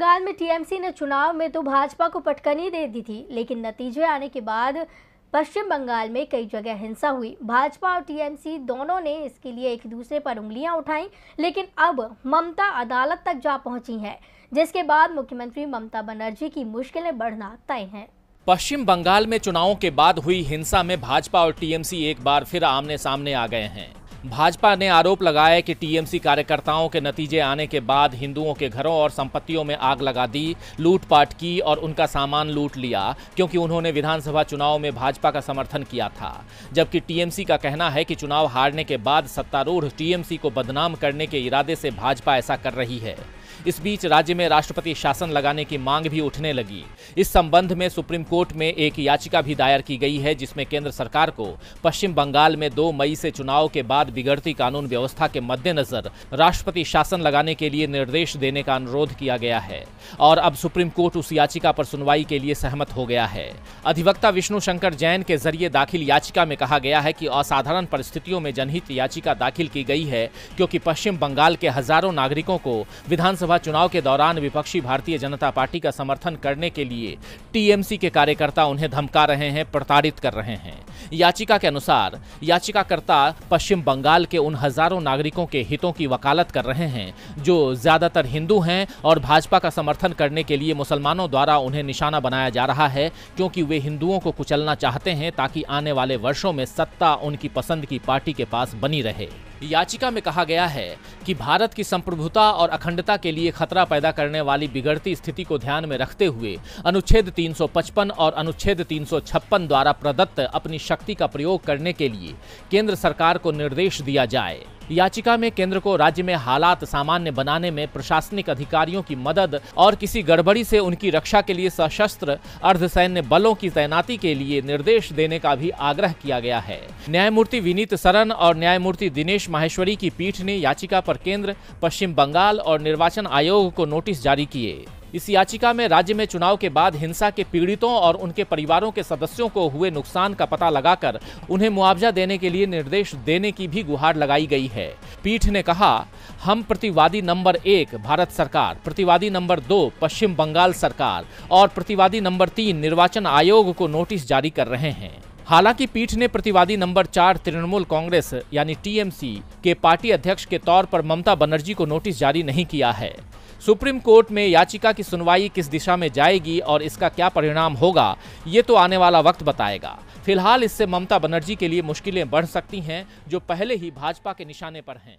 बंगाल में टीएमसी ने चुनाव में तो भाजपा को पटकनी दे दी थी, लेकिन नतीजे आने के बाद पश्चिम बंगाल में कई जगह हिंसा हुई। भाजपा और टीएमसी दोनों ने इसके लिए एक दूसरे पर उंगलियां उठाई, लेकिन अब ममता अदालत तक जा पहुंची है, जिसके बाद मुख्यमंत्री ममता बनर्जी की मुश्किलें बढ़ना तय हैं। पश्चिम बंगाल में चुनावों के बाद हुई हिंसा में भाजपा और टीएमसी एक बार फिर आमने सामने आ गए हैं। भाजपा ने आरोप लगाया कि टीएमसी कार्यकर्ताओं के नतीजे आने के बाद हिंदुओं के घरों और संपत्तियों में आग लगा दी, लूटपाट की और उनका सामान लूट लिया, क्योंकि उन्होंने विधानसभा चुनाव में भाजपा का समर्थन किया था। जबकि टीएमसी का कहना है कि चुनाव हारने के बाद सत्तारूढ़ टीएमसी को बदनाम करने के इरादे से भाजपा ऐसा कर रही है। इस बीच राज्य में राष्ट्रपति शासन लगाने की मांग भी उठने लगी। इस संबंध में सुप्रीम कोर्ट में एक याचिका भी दायर की गई है, जिसमें केंद्र सरकार को पश्चिम बंगाल में 2 मई से चुनाव के बाद बिगड़ती कानून व्यवस्था के मद्देनजर राष्ट्रपति शासन लगाने के लिए निर्देश देने का अनुरोध किया गया है और अब सुप्रीम कोर्ट उस याचिका पर सुनवाई के लिए सहमत हो गया है। अधिवक्ता विष्णु शंकर जैन के जरिए दाखिल याचिका में कहा गया है कि असाधारण परिस्थितियों में जनहित याचिका दाखिल की गई है, क्योंकि पश्चिम बंगाल के हजारों नागरिकों को विधानसभा चुनाव के दौरान विपक्षी भारतीय जनता पार्टी का समर्थन करने के लिए टीएमसी के कार्यकर्ता उन्हें धमका रहे हैं, प्रताड़ित कर रहे हैं। याचिका के अनुसार याचिकाकर्ता पश्चिम बंगाल के उन हजारों नागरिकों के हितों की वकालत कर रहे हैं जो ज्यादातर हिंदू हैं और भाजपा का समर्थन करने के लिए मुसलमानों द्वारा उन्हें निशाना बनाया जा रहा है, क्योंकि वे हिंदुओं को कुचलना चाहते हैं ताकि आने वाले वर्षों में सत्ता उनकी पसंद की पार्टी के पास बनी रहे। याचिका में कहा गया है कि भारत की संप्रभुता और अखंडता के लिए खतरा पैदा करने वाली बिगड़ती स्थिति को ध्यान में रखते हुए अनुच्छेद 355 और अनुच्छेद 356 द्वारा प्रदत्त अपनी शक्ति का प्रयोग करने के लिए केंद्र सरकार को निर्देश दिया जाए। याचिका में केंद्र को राज्य में हालात सामान्य बनाने में प्रशासनिक अधिकारियों की मदद और किसी गड़बड़ी से उनकी रक्षा के लिए सशस्त्र अर्धसैन्य बलों की तैनाती के लिए निर्देश देने का भी आग्रह किया गया है। न्यायमूर्ति विनीत सरन और न्यायमूर्ति दिनेश माहेश्वरी की पीठ ने याचिका पर केंद्र, पश्चिम बंगाल और निर्वाचन आयोग को नोटिस जारी किए। इस याचिका में राज्य में चुनाव के बाद हिंसा के पीड़ितों और उनके परिवारों के सदस्यों को हुए नुकसान का पता लगाकर उन्हें मुआवजा देने के लिए निर्देश देने की भी गुहार लगाई गई है। पीठ ने कहा, हम प्रतिवादी नंबर 1 भारत सरकार, प्रतिवादी नंबर 2 पश्चिम बंगाल सरकार और प्रतिवादी नंबर 3 निर्वाचन आयोग को नोटिस जारी कर रहे हैं। हालांकि पीठ ने प्रतिवादी नंबर 4 तृणमूल कांग्रेस यानी टीएमसी के पार्टी अध्यक्ष के तौर पर ममता बनर्जी को नोटिस जारी नहीं किया है। सुप्रीम कोर्ट में याचिका की सुनवाई किस दिशा में जाएगी और इसका क्या परिणाम होगा, ये तो आने वाला वक्त बताएगा। फिलहाल इससे ममता बनर्जी के लिए मुश्किलें बढ़ सकती हैं, जो पहले ही भाजपा के निशाने पर हैं।